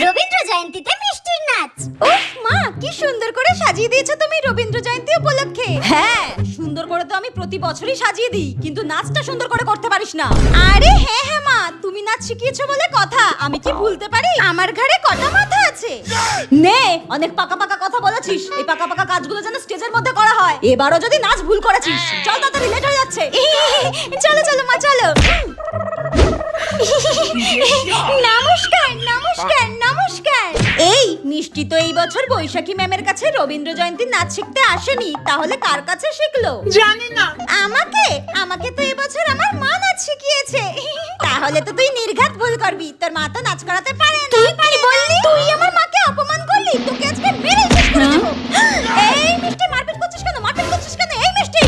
রবীন্দ্র জয়ন্তীতে মিষ্টির নাচ। উফ মা, কি সুন্দর করে সাজিয়ে দিয়েছো তুমি রবীন্দ্র জয়ন্তী উপলক্ষে। হ্যাঁ, সুন্দর করে তো আমি প্রতি বছরই সাজিয়ে দিই, কিন্তু নাচটা সুন্দর করে করতে পারিস না। আরে হ্যাঁ হ্যাঁ মা, তুমি নাচ শিখিয়েছো বলে কথা, আমি কি ভুলতে পারি? আমার ঘাড়ে কটা মাথা আছে। নে, অনেক পাকা পাকা কথা বলেছিস, এই পাকা পাকা কাজগুলো যেন স্টেজের মধ্যে করা হয়। এবারও যদি নাচ ভুল করেছিস, চল তাড়াতাড়ি, লেট হয়ে যাচ্ছে। চলো চলো মা, চলো। নমস্কার নমস্কার নমস্কার। এই মিষ্টি তো এই বছর বৈশাখী ম্যামের কাছে রবীন্দ্র জয়ন্তীর নাচ শিখতে আসেনি, তাহলে কার কাছে শিখলো? জানি না। আমাকে আমাকে তো এবছর আমার মা নাচ শিখিয়েছে। তাহলে তো তুই নির্ঘাত ভুল করবি, তোর মা তো নাচ করাতে পারে না। তুই কি বললি? তুই আমার মাকে অপমান করলি, তোকে আজকে মেরে শেষ করে দেব। এই মিষ্টি, মারপিট করছিস কেন? মারপিট করছিস কেন? এই মিষ্টি,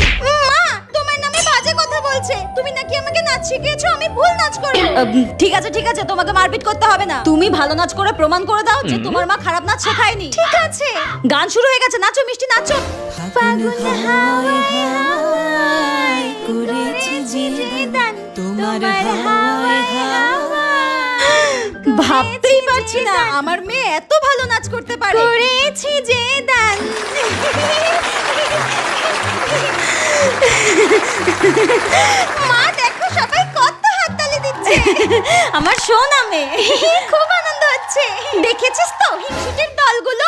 মা তোমার নামে বাজে কথা বলছে। তুমি নাকি আমাকে নাচ শিখিয়েছো, আমি ভুল নাচ করব। ঠিক আছে ঠিক আছে, তোমাকে মারপিট করতে হবে না। তুমি ভালো নাচ করে প্রমাণ করে দাও যে তোমার মা খারাপ নাচ শেখায়নি। ঠিক আছে, গান শুরু হয়ে গেছে, নাচো মিষ্টি, নাচো। ফাগুন হাওয়ায় হাওয়ায় করেছি জিদান, তোমার হাওয়ায় হাওয়ায়। ভাবতেই পারছি না আমার মেয়ে এত ভালো নাচ করতে পারে। করেছি যে দান। মা দেখো, সবাই কত হাততালি দিচ্ছে। আমার সোনা মেয়ে, খুব আনন্দ হচ্ছে। দেখেছিস তো হিংসুটের দলগুলো?